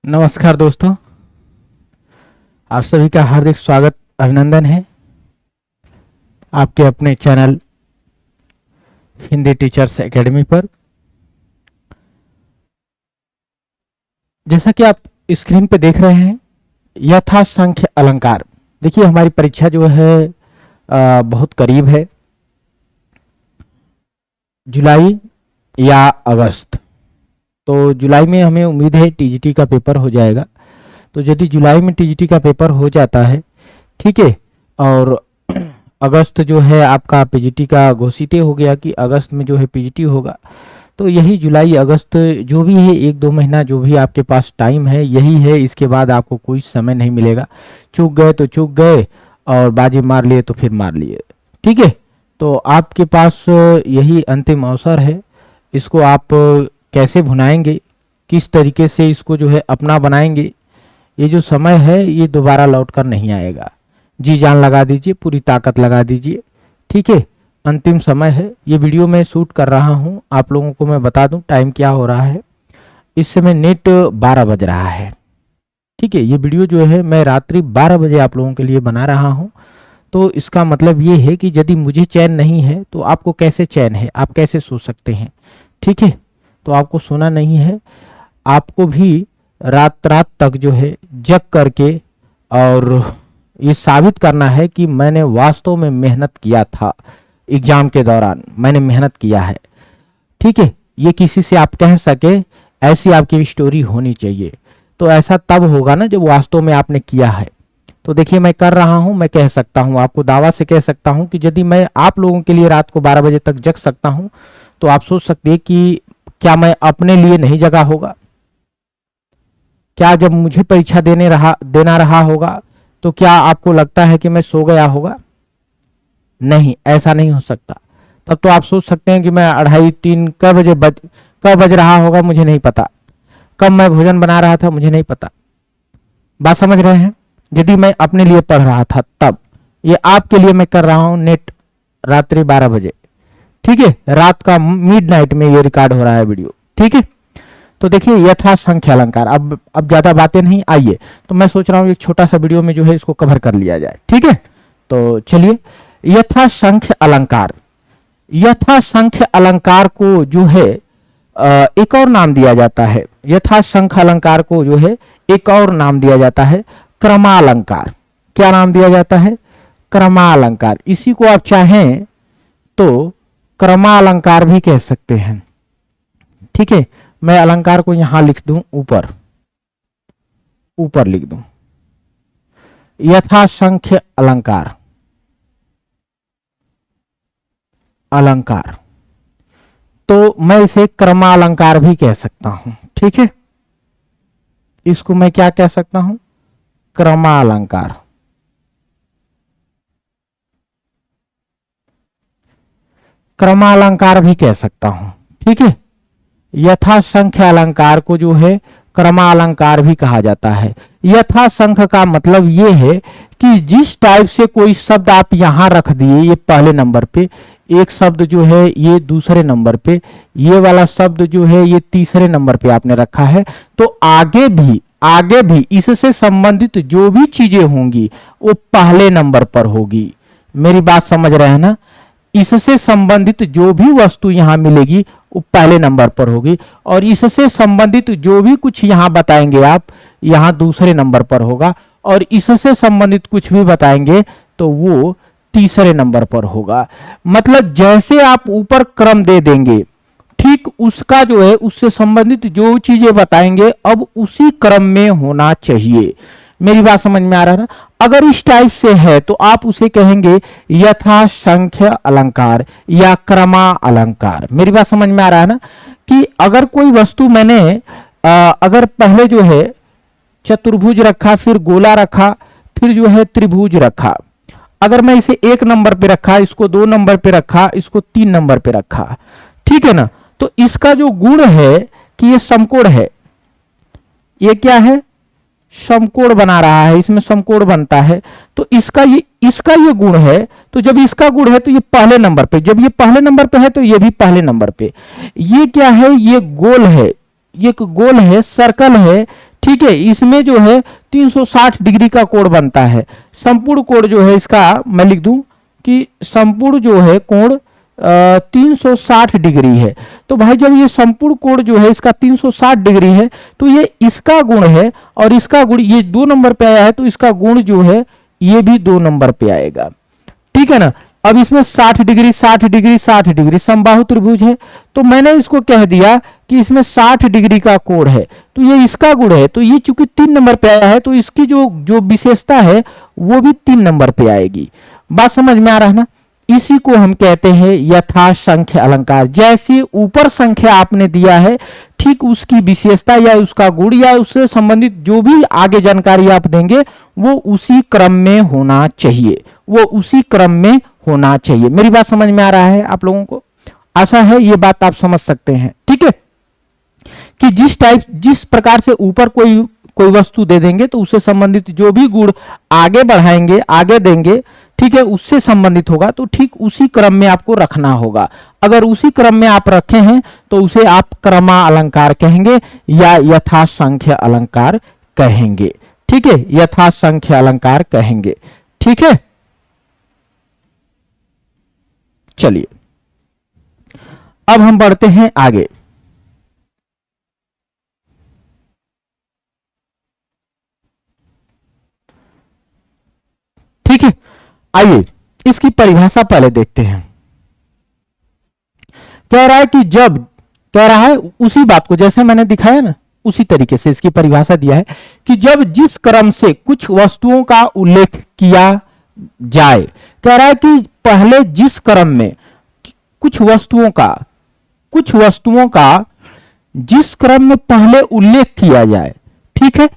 नमस्कार दोस्तों, आप सभी का हार्दिक स्वागत अभिनंदन है आपके अपने चैनल हिंदी टीचर्स एकेडमी पर। जैसा कि आप स्क्रीन पे देख रहे हैं, यथासंख्य अलंकार। देखिए, हमारी परीक्षा जो है बहुत करीब है, जुलाई या अगस्त। तो जुलाई में हमें उम्मीद है टीजीटी का पेपर हो जाएगा। तो यदि जुलाई में टीजीटी का पेपर हो जाता है, ठीक है, और अगस्त जो है आपका पीजीटी का घोषित हो गया कि अगस्त में जो है पीजीटी होगा, तो यही जुलाई अगस्त जो भी है 1-2 महीना जो भी आपके पास टाइम है यही है। इसके बाद आपको कोई समय नहीं मिलेगा। चूक गए तो चूक गए, और बाजी मार लिए तो फिर मार लिए, ठीक है। तो आपके पास यही अंतिम अवसर है। इसको आप कैसे भुनाएंगे, किस तरीके से इसको जो है अपना बनाएंगे, ये जो समय है ये दोबारा लौट कर नहीं आएगा। जी जान लगा दीजिए, पूरी ताकत लगा दीजिए, ठीक है। अंतिम समय है। ये वीडियो मैं शूट कर रहा हूँ, आप लोगों को मैं बता दूं टाइम क्या हो रहा है। इस समय नेट 12 बज रहा है, ठीक है। ये वीडियो जो है मैं रात्रि 12 बजे आप लोगों के लिए बना रहा हूँ। तो इसका मतलब ये है कि यदि मुझे चैन नहीं है तो आपको कैसे चैन है, आप कैसे सो सकते हैं, ठीक है। तो आपको सोना नहीं है, आपको भी रात रात तक जो है जग करके और ये साबित करना है कि मैंने वास्तव में मेहनत किया था। एग्जाम के दौरान मैंने मेहनत किया है, ठीक है। ये किसी से आप कह सके, ऐसी आपकी स्टोरी होनी चाहिए। तो ऐसा तब होगा ना जब वास्तव में आपने किया है। तो देखिए, मैं कर रहा हूं, मैं कह सकता हूं, आपको दावा से कह सकता हूं कि यदि मैं आप लोगों के लिए रात को 12 बजे तक जग सकता हूं, तो आप सोच सकते हैं कि क्या मैं अपने लिए नहीं जगा होगा? क्या जब मुझे परीक्षा देना रहा होगा तो क्या आपको लगता है कि मैं सो गया होगा? नहीं, ऐसा नहीं हो सकता। तब तो आप सोच सकते हैं कि मैं 2:30-3 कब बज रहा होगा मुझे नहीं पता, कब मैं भोजन बना रहा था मुझे नहीं पता। बात समझ रहे हैं? यदि मैं अपने लिए पढ़ रहा था तब, ये आपके लिए मैं कर रहा हूं नेट रात्रि 12 बजे, ठीक है। रात का मिडनाइट में ये रिकॉर्ड हो रहा है वीडियो, ठीक है। तो देखिए, यथासंख्य अलंकार। अब ज्यादा बातें नहीं, आइए। तो मैं सोच रहा हूँ एक छोटा सा वीडियो में जो है इसको कवर कर लिया जाए, ठीक है। तो चलिए, यथासंख्य अलंकार। यथासंख्य अलंकार को जो है एक और नाम दिया जाता है। यथासंख्य अलंकार को जो है एक और नाम दिया जाता है, क्रमालंकार। क्या नाम दिया जाता है? क्रमालंकार। इसी को आप चाहें तो क्रमालंकार भी कह सकते हैं, ठीक है। मैं अलंकार को यहां लिख दूं, ऊपर लिख दूं, यथासंख्य अलंकार। तो मैं इसे क्रमालंकार भी कह सकता हूं, ठीक है। इसको मैं क्या कह सकता हूं? क्रमालंकार। क्रमालंकार भी कह सकता हूं, ठीक है। यथासंख्य अलंकार को जो है क्रमालंकार भी कहा जाता है। यथासंख्य का मतलब ये है कि जिस टाइप से कोई शब्द आप यहां रख दिए, ये पहले नंबर पे, एक शब्द जो है ये दूसरे नंबर पे, ये वाला शब्द जो है ये तीसरे नंबर पे आपने रखा है, तो आगे भी इससे संबंधित जो भी चीजें होंगी वो पहले नंबर पर होगी। मेरी बात समझ रहे हैं ना? इससे संबंधित जो भी वस्तु यहां मिलेगी वो पहले नंबर पर होगी, और इससे संबंधित जो भी कुछ यहां बताएंगे आप, यहां दूसरे नंबर पर होगा, और इससे संबंधित कुछ भी बताएंगे तो वो तीसरे नंबर पर होगा। मतलब जैसे आप ऊपर क्रम दे देंगे, ठीक उसका जो है उससे संबंधित जो चीजें बताएंगे अब उसी क्रम में होना चाहिए। मेरी बात समझ में आ रहा है ना? अगर इस टाइप से है तो आप उसे कहेंगे यथासंख्य अलंकार या क्रमा अलंकार। मेरी बात समझ में आ रहा है ना? कि अगर कोई वस्तु मैंने अगर पहले जो है चतुर्भुज रखा, फिर गोला रखा, फिर जो है त्रिभुज रखा, अगर मैं इसे 1 नंबर पे रखा, इसको 2 नंबर पे रखा, इसको 3 नंबर पे रखा, ठीक है ना, तो इसका जो गुण है कि ये समकोण है। ये क्या है? समकोण बना रहा है, इसमें समकोण बनता है। तो इसका ये गुण है। तो जब इसका गुण है तो ये पहले नंबर पे, जब ये पहले नंबर पे है तो ये भी पहले नंबर पे। ये क्या है? ये गोल है, ये एक गोल है, सर्कल है, ठीक है, इसमें जो है 360 डिग्री का कोण बनता है। संपूर्ण कोण जो है इसका मैं लिख दूं कि संपूर्ण जो है कोण 360 डिग्री है। तो भाई जब ये संपूर्ण कोण जो है इसका 360 डिग्री है तो ये इसका गुण है और इसका गुण, ये 2 नंबर पे आया है तो इसका गुण जो है ये भी 2 नंबर पे आएगा। ठीक है ना। अब इसमें 60 डिग्री 60 डिग्री 60 डिग्री समबाहु त्रिभुज है, तो मैंने इसको कह दिया कि इसमें 60 डिग्री का कोण है तो ये इसका गुण है, तो ये चूंकि 3 नंबर पे आया है तो इसकी जो विशेषता है वो भी 3 नंबर पे आएगी। बात समझ में आ रहा है ना। इसी को हम कहते हैं यथासंख्य अलंकार। जैसे ऊपर संख्या आपने दिया है ठीक उसकी विशेषता या उसका गुण या उससे संबंधित जो भी आगे जानकारी आप देंगे वो उसी क्रम में होना चाहिए, वो उसी क्रम में होना चाहिए। मेरी बात समझ में आ रहा है आप लोगों को? आशा है ये बात आप समझ सकते हैं। ठीक है कि जिस प्रकार से ऊपर कोई वस्तु दे देंगे तो उससे संबंधित जो भी गुण आगे बढ़ाएंगे आगे देंगे, ठीक है, उससे संबंधित होगा तो ठीक उसी क्रम में आपको रखना होगा। अगर उसी क्रम में आप रखे हैं तो उसे आप क्रमा अलंकार कहेंगे या यथासंख्य अलंकार कहेंगे। ठीक है, यथासंख्य अलंकार कहेंगे। ठीक है, चलिए अब हम बढ़ते हैं आगे। ठीक है, आइए इसकी परिभाषा पहले देखते हैं। कह रहा है कि जब, कह रहा है उसी बात को जैसे मैंने दिखाया ना उसी तरीके से इसकी परिभाषा दिया है कि जब जिस क्रम से कुछ वस्तुओं का उल्लेख किया जाए, कह रहा है कि पहले जिस क्रम में कुछ वस्तुओं का जिस क्रम में पहले उल्लेख किया जाए, ठीक है,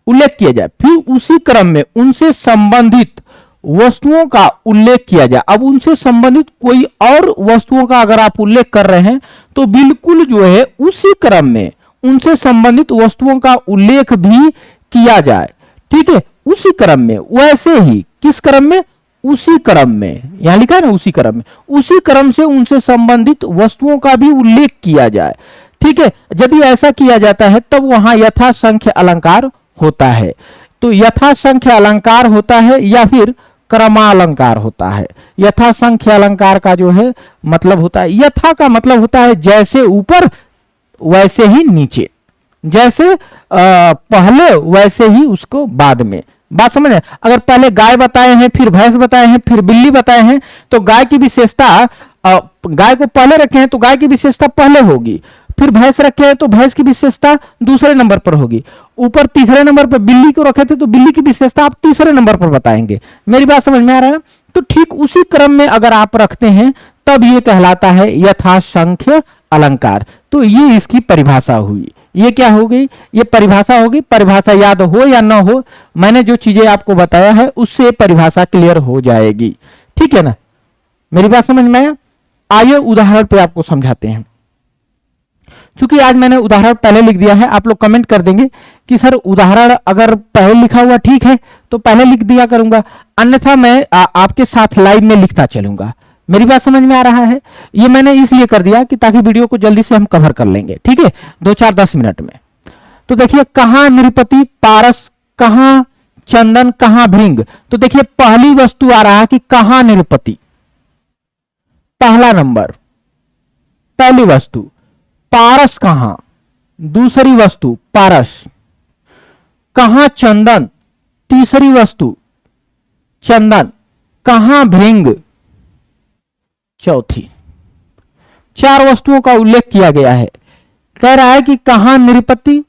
उल्लेख किया जाए, फिर उसी क्रम में उनसे संबंधित वस्तुओं का उल्लेख किया जाए। अब उनसे संबंधित कोई और वस्तुओं का अगर आप उल्लेख कर रहे हैं तो बिल्कुल जो है उसी क्रम में उनसे संबंधित वस्तुओं का उल्लेख भी किया जाए। ठीक है, उसी क्रम में, वैसे ही किस क्रम में? उसी क्रम में, यहां लिखा है ना उसी क्रम में, उसी क्रम से उनसे संबंधित वस्तुओं का भी उल्लेख किया जाए। ठीक है, यदि ऐसा किया जाता है तब वहां यथासंख्य अलंकार होता है। तो यथासंख्य अलंकार होता है या फिर क्रमालंकार होता है। यथासंख्य अलंकार का जो है मतलब होता है, यथा का मतलब होता है जैसे ऊपर वैसे ही नीचे, जैसे पहले वैसे ही उसको बाद में। बात समझ? अगर पहले गाय बताए हैं फिर भैंस बताए हैं फिर बिल्ली बताए हैं तो गाय की विशेषता, गाय को पहले रखे हैं तो गाय की विशेषता पहले होगी, फिर भैंस रखे हैं तो भैंस की विशेषता दूसरे नंबर पर होगी, ऊपर तीसरे नंबर पर बिल्ली को रखे थे तो बिल्ली की विशेषता आप तीसरे नंबर पर बताएंगे। मेरी बात समझ में आ रहा है? तो ठीक उसी क्रम में अगर आप रखते हैं तब ये कहलाता है यथासंख्य अलंकार। तो ये इसकी परिभाषा हुई। ये क्या हो गई? ये परिभाषा होगी। परिभाषा याद हो या ना हो, मैंने जो चीजें आपको बताया है उससे परिभाषा क्लियर हो जाएगी। ठीक है ना? मेरी बात समझ में आया? आइए उदाहरण पे आपको समझाते हैं। चूंकि आज मैंने उदाहरण पहले लिख दिया है, आप लोग कमेंट कर देंगे कि सर उदाहरण अगर पहले लिखा हुआ ठीक है तो पहले लिख दिया करूंगा, अन्यथा मैं आपके साथ लाइव में लिखता चलूंगा। मेरी बात समझ में आ रहा है? ये मैंने इसलिए कर दिया कि ताकि वीडियो को जल्दी से हम कवर कर लेंगे। ठीक है, 2-4-10 मिनट में। तो देखिए, कहां नृपति, पारस, कहां चंदन, कहां भृंग। तो देखिए पहली वस्तु आ रहा है कि कहां नृपति, पहला नंबर, पहली वस्तु। पारस कहां, दूसरी वस्तु पारस। कहां चंदन, तीसरी वस्तु चंदन। कहां भृंग, चौथी। 4 वस्तुओं का उल्लेख किया गया है। कह रहा है कि कहां नृपति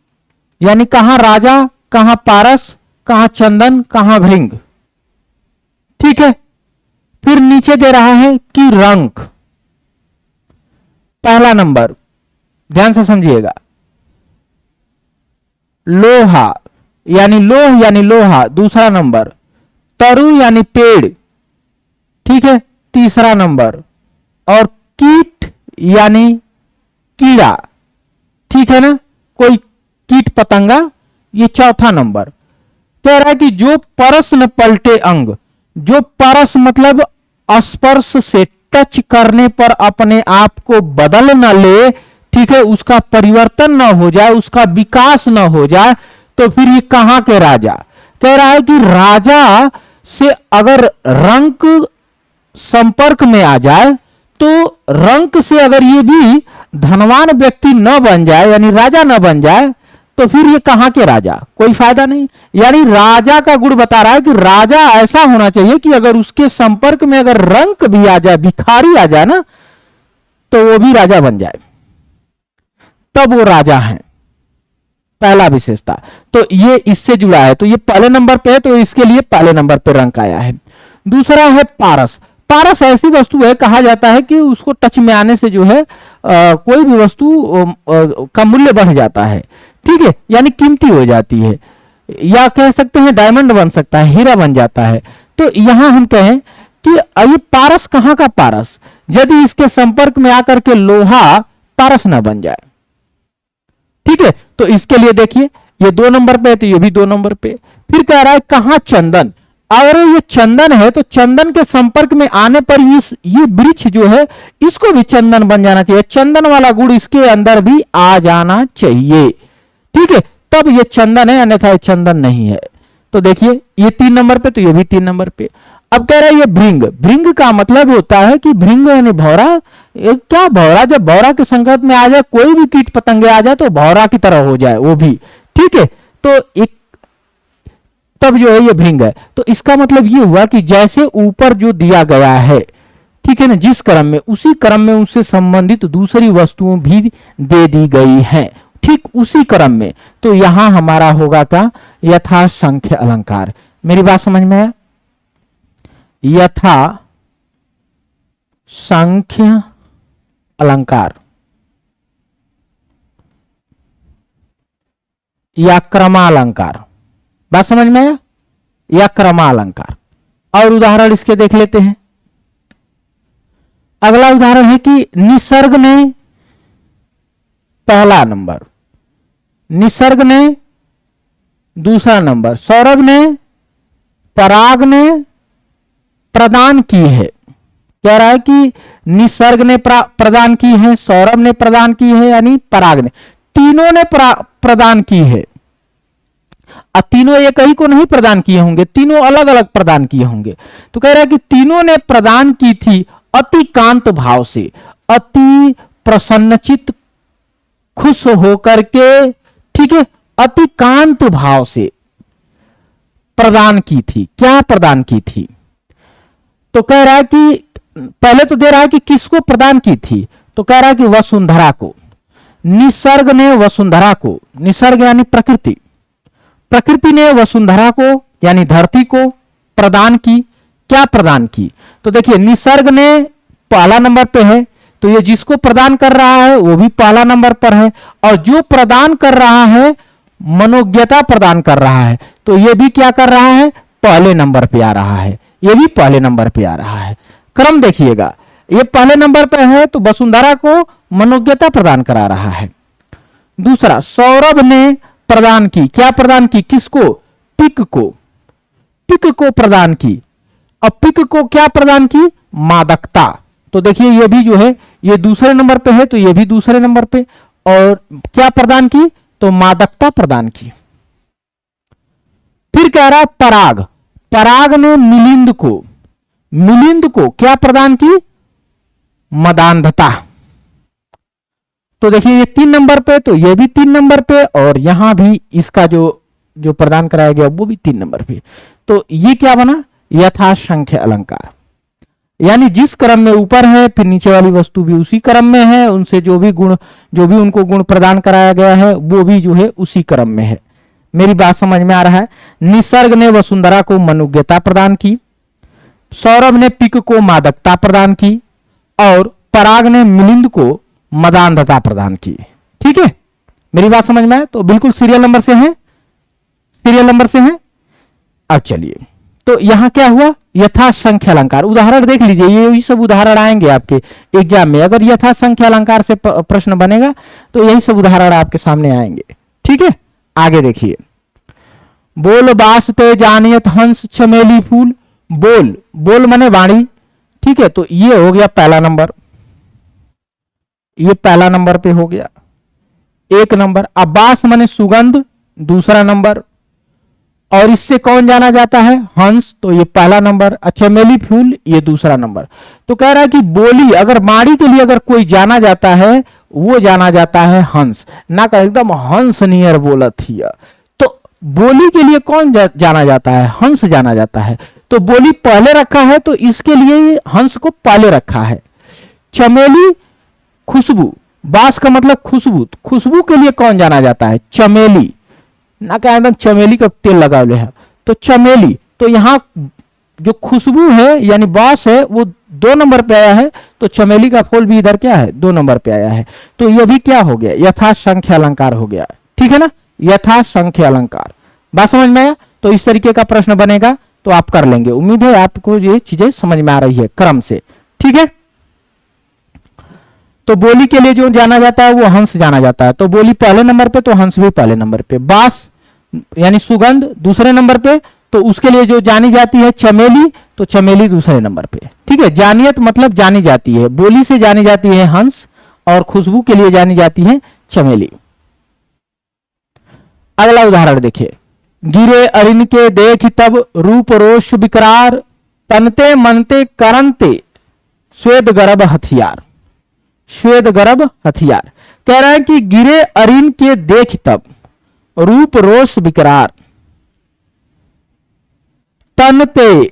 यानी कहां राजा, कहां पारस, कहां चंदन, कहां भृंग। ठीक है, फिर नीचे दे रहा है कि रंक, पहला नंबर, ध्यान से समझिएगा। लोहा यानी लोह यानी लोहा, दूसरा नंबर। तरु यानी पेड़, ठीक है, तीसरा नंबर। और कीट यानी कीड़ा, ठीक है ना, कोई कीट पतंगा, ये चौथा नंबर। कह रहा है कि जो परस न पलटे अंग, जो परस मतलब स्पर्श से टच करने पर अपने आप को बदल न ले, ठीक है, उसका परिवर्तन न हो जाए, उसका विकास न हो जाए, तो फिर ये कहां के राजा? कह रहा है कि राजा से अगर रंक संपर्क में आ जाए, तो रंक से अगर ये भी धनवान व्यक्ति न बन जाए, यानी राजा न बन जाए, तो फिर ये कहां के राजा? कोई फायदा नहीं। यानी राजा का गुण बता रहा है कि राजा ऐसा होना चाहिए कि अगर उसके संपर्क में अगर रंक भी आ जाए, भिखारी आ जाए ना, तो वो भी राजा बन जाए, तब वो राजा है। पहला विशेषता तो ये इससे जुड़ा है, तो ये पहले नंबर पे है, तो इसके लिए पहले नंबर पे रंक आया है। दूसरा है पारस। पारस ऐसी वस्तु है, कहा जाता है कि उसको टच में आने से जो है कोई भी वस्तु का मूल्य बढ़ जाता है, ठीक है, यानी कीमती हो जाती है, या कह सकते हैं डायमंड बन सकता है, हीरा बन जाता है। तो यहां हम कहें कि ये पारस कहां का पारस? यदि इसके संपर्क में आकर के लोहा पारस न बन जाए, ठीक है। तो इसके लिए देखिए ये 2 नंबर पे है, तो ये भी 2 नंबर पे। फिर कह रहा है कहां चंदन? अगर ये चंदन है तो चंदन के संपर्क में आने पर ये वृक्ष जो है इसको भी चंदन बन जाना चाहिए, चंदन वाला गुण इसके अंदर भी आ जाना चाहिए, ठीक है, तब ये चंदन है, अन्यथा ये चंदन नहीं है। तो देखिए ये 3 नंबर पे, तो ये भी 3 नंबर पे। अब कह रहा है ये भृंग। भृंग का मतलब होता है कि भृंग यानी भौरा। क्या भौरा? जब भौरा के संगत में आ जाए, कोई भी कीट पतंगे आ जाए तो भौरा की तरह हो जाए वो भी, ठीक है। तो एक तब जो है ये भृंग है। तो इसका मतलब ये हुआ कि जैसे ऊपर जो दिया गया है, ठीक है ना, जिस क्रम में, उसी क्रम में उससे संबंधित दूसरी वस्तुएं भी दे दी गई हैं, ठीक उसी क्रम में। तो यहां हमारा होगा क्या? यथा संख्य अलंकार। मेरी बात समझ में आया? यथा संख्य अलंकार या क्रमालंकार, बात समझ में आया? या क्रमालंकार। और उदाहरण इसके देख लेते हैं। अगला उदाहरण है कि निसर्ग ने पहला नंबर, निसर्ग ने दूसरा नंबर, सौरभ ने, पराग ने प्रदान की है। कह रहा है कि निसर्ग ने प्रदान की है, सौरभ ने प्रदान की है, यानी पराग ने, तीनों ने प्रदान की है। अब तीनों एक ही को नहीं प्रदान किए होंगे, तीनों अलग अलग प्रदान किए होंगे। तो कह रहा है कि तीनों ने प्रदान की थी अति कांत भाव से, अति प्रसन्नचित खुश होकर के, ठीक है, अति कांत भाव से प्रदान की थी। क्या प्रदान की थी? तो कह रहा है कि पहले तो दे रहा है कि किसको प्रदान की थी, तो कह रहा है कि वसुंधरा को। निसर्ग ने वसुंधरा को, निसर्ग यानी प्रकृति, प्रकृति ने वसुंधरा को यानी धरती को प्रदान की। क्या प्रदान की? तो देखिए निसर्ग ने पहला नंबर पे है, तो ये जिसको प्रदान कर रहा है वो भी पहला नंबर पर है, और जो प्रदान कर रहा है मनोज्ञता प्रदान कर रहा है, तो ये भी क्या कर रहा है? पहले नंबर पे आ रहा है, ये भी पहले नंबर पे आ रहा है। क्रम देखिएगा, ये पहले नंबर पे है तो वसुंधरा को मनोज्ञता प्रदान करा रहा है। दूसरा, सौरभ ने प्रदान की। क्या प्रदान की? किसको? पिक को, पिक को प्रदान की। अब पिक को क्या प्रदान की? मादकता। तो देखिए ये भी जो है ये दूसरे नंबर पे है, तो ये भी दूसरे नंबर पे, और क्या प्रदान की? तो मादकता प्रदान की। फिर कह रहा है पराग, पराग ने मिलिंद को, मिलिंद को क्या प्रदान की? मदांधता। तो देखिए ये 3 नंबर पे, तो ये भी 3 नंबर पे, और यहां भी इसका जो प्रदान कराया गया वो भी 3 नंबर पे। तो ये क्या बना? यथासंख्य अलंकार, यानी जिस क्रम में ऊपर है फिर नीचे वाली वस्तु भी उसी क्रम में है, उनसे जो भी उनको गुण प्रदान कराया गया है वो भी जो है उसी क्रम में है। मेरी बात समझ में आ रहा है? निसर्ग ने वसुंधरा को मनोज्ञता प्रदान की, सौरभ ने पिक को मादकता प्रदान की, और पराग ने मिलिंद को मदांधता प्रदान की। ठीक है, मेरी बात समझ में आए? तो बिल्कुल सीरियल नंबर से है, सीरियल नंबर से है। अब चलिए, तो यहां क्या हुआ? यथासंख्य अलंकार। उदाहरण देख लीजिए, यही सब उदाहरण आएंगे आपके एग्जाम में। अगर यथासंख्य अलंकार से प्रश्न बनेगा तो यही सब उदाहरण आपके सामने आएंगे। ठीक है, आगे देखिए। बोल बासते जानियत हंस चमेली फूल। बोल, बोल माने वाणी, ठीक है, तो ये हो गया पहला नंबर। ये पहला नंबर पे हो गया, एक नंबर। अब्बास माने सुगंध, दूसरा नंबर। और इससे कौन जाना जाता है? हंस, तो ये पहला नंबर। चमेली फूल, ये दूसरा नंबर। तो कह रहा है कि बोली, अगर माड़ी के लिए अगर कोई जाना जाता है, वो जाना जाता है हंस। ना का एकदम हंस नियर बोलत ही। तो बोली के लिए कौन जाना जाता है? हंस जाना जाता है। तो बोली पहले रखा है, तो इसके लिए हंस को पहले रखा है। चमेली खुशबू, बास का मतलब खुशबू, खुशबू के लिए कौन जाना जाता है? चमेली। ना क्या एकदम चमेली का तेल लगा ले है, तो चमेली। तो यहाँ जो खुशबू है यानी बास है वो 2 नंबर पे आया है, तो चमेली का फूल भी इधर क्या है? 2 नंबर पे आया है। तो ये भी क्या हो गया? यथासंख्य अलंकार हो गया। ठीक है ना, यथासंख्य अलंकार। बात समझ में आया? तो इस तरीके का प्रश्न बनेगा तो आप कर लेंगे। उम्मीद है आपको ये चीजें समझ में आ रही है क्रम से। ठीक है, तो बोली के लिए जो जाना जाता है वो हंस जाना जाता है। तो बोली पहले नंबर पे, तो हंस भी पहले नंबर पे। बास यानी सुगंध दूसरे नंबर पे, तो उसके लिए जो जानी जाती है चमेली, तो चमेली दूसरे नंबर पे। ठीक है, जानियत मतलब जानी जाती है। बोली से जानी जाती है हंस, और खुशबू के लिए जानी जाती है चमेली। अगला उदाहरण देखिए। गिरे अरिन के देख तब रूप रोष विकरार, तनते मनते करनते श्वेत गर्भ हथियार। श्वेत गर्भ हथियार कह रहा है कि गिरे अरिन के देख तब रूप रोष विकरार, तनते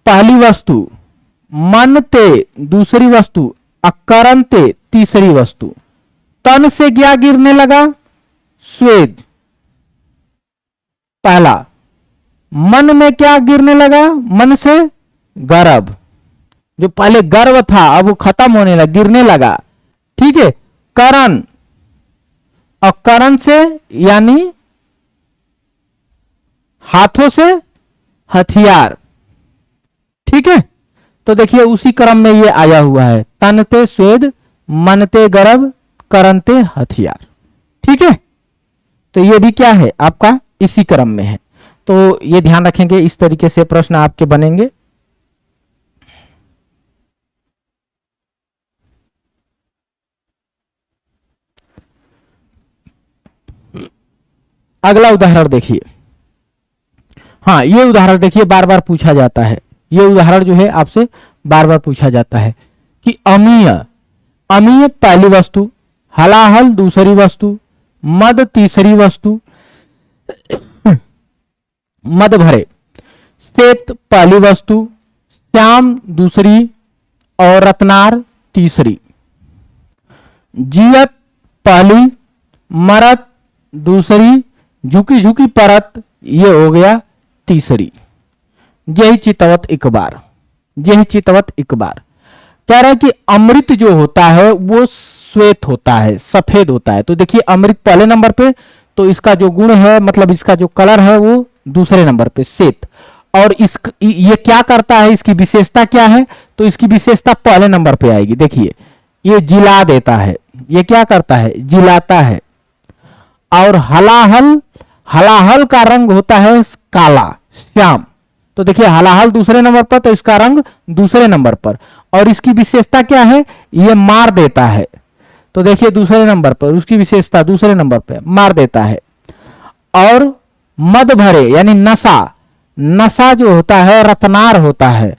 पहली वस्तु, मनते दूसरी वस्तु, अकरनते तीसरी वस्तु। तन से क्या गिरने लगा? स्वेद पहला। मन में क्या गिरने लगा? मन से गर्भ, जो पहले गर्भ था अब वो खत्म होने लगा, गिरने लगा। ठीक है, करण, और करण से यानी हाथों से हथियार। ठीक है, तो देखिए उसी क्रम में ये आया हुआ है, तनते स्वेद, मनते गर्भ, करनते हथियार। ठीक है, तो ये भी क्या है आपका इसी क्रम में है। तो ये ध्यान रखेंगे, इस तरीके से प्रश्न आपके बनेंगे। अगला उदाहरण देखिए। हाँ, ये उदाहरण देखिए, बार बार पूछा जाता है। ये उदाहरण जो है आपसे बार बार पूछा जाता है कि अमीय, अमीय पहली वस्तु, हलाहल दूसरी वस्तु, मद तीसरी वस्तु, मद भरे, श्वेत पहली वस्तु, श्याम दूसरी, और रत्नार तीसरी। जियत पहली, मरत दूसरी, झुकी झुकी परत, ये हो गया तीसरी। यही चितवत एक बार, यही चितवत एक बार। कह रहा है कि अमृत जो होता है वो श्वेत होता है, सफेद होता है। तो देखिए अमृत पहले नंबर पे, तो इसका जो गुण है मतलब इसका जो कलर है वो दूसरे नंबर पे श्वेत। और ये क्या करता है, इसकी विशेषता क्या है? तो इसकी विशेषता पहले नंबर पे आएगी। देखिए ये जिला देता है, ये क्या करता है? जिलाता है। और हलाहल, हलाहल का रंग होता है काला, श्याम। तो देखिए हलाहल दूसरे नंबर पर, तो इसका रंग दूसरे नंबर पर। और इसकी विशेषता क्या है? ये मार देता है। तो देखिए दूसरे नंबर पर उसकी विशेषता दूसरे नंबर पर मार देता है। और मद भरे यानी नशा, नशा जो होता है रत्नार होता है।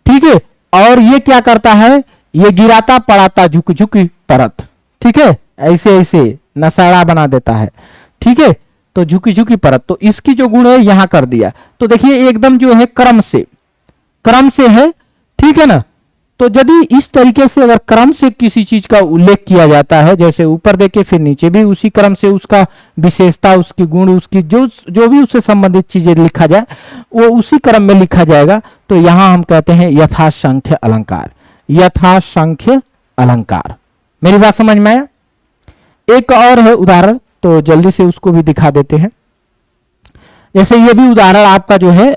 ठीक है, और ये क्या करता है? ये गिराता पड़ाता झुक झुकी परत। ठीक है, ऐसे ऐसे नशाड़ा बना देता है। ठीक है, तो झुकी झुकी परत, तो इसकी जो गुण है यहां कर दिया। तो देखिए एकदम जो है क्रम से है। ठीक है ना, तो यदि इस तरीके से अगर क्रम से किसी चीज का उल्लेख किया जाता है, जैसे ऊपर देखे फिर नीचे भी उसी क्रम से उसका विशेषता, उसकी गुण, उसकी जो भी उससे संबंधित चीजें लिखा जाए वो उसी क्रम में लिखा जाएगा। तो यहां हम कहते हैं यथासंख्य अलंकार, यथासंख्य अलंकार। मेरी बात समझ में आया? एक और है उदाहरण, तो जल्दी से उसको भी दिखा देते हैं। जैसे ये भी उदाहरण आपका जो है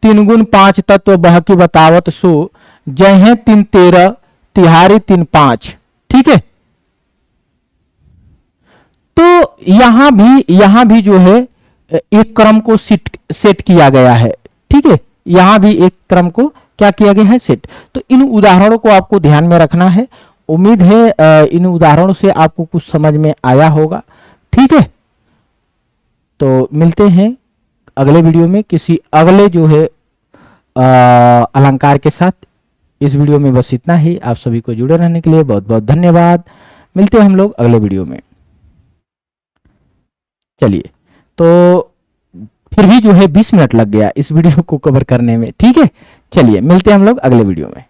3 गुण 5 तत्व बहकी बतावत सो, जय है 3 13 तिहारी 3 5। ठीक है, तो यहां भी जो है एक क्रम को सेट किया गया है। ठीक है, यहां भी एक क्रम को क्या किया गया है? सेट। तो इन उदाहरणों को आपको ध्यान में रखना है उम्मीद है इन उदाहरणों से आपको कुछ समझ में आया होगा। ठीक है, तो मिलते हैं अगले वीडियो में किसी अगले जो है अलंकार के साथ। इस वीडियो में बस इतना ही। आप सभी को जुड़े रहने के लिए बहुत बहुत धन्यवाद। मिलते हैं हम लोग अगले वीडियो में। चलिए, तो फिर भी जो है 20 मिनट लग गया इस वीडियो को कवर करने में। ठीक है, चलिए मिलते हैं हम लोग अगले वीडियो में।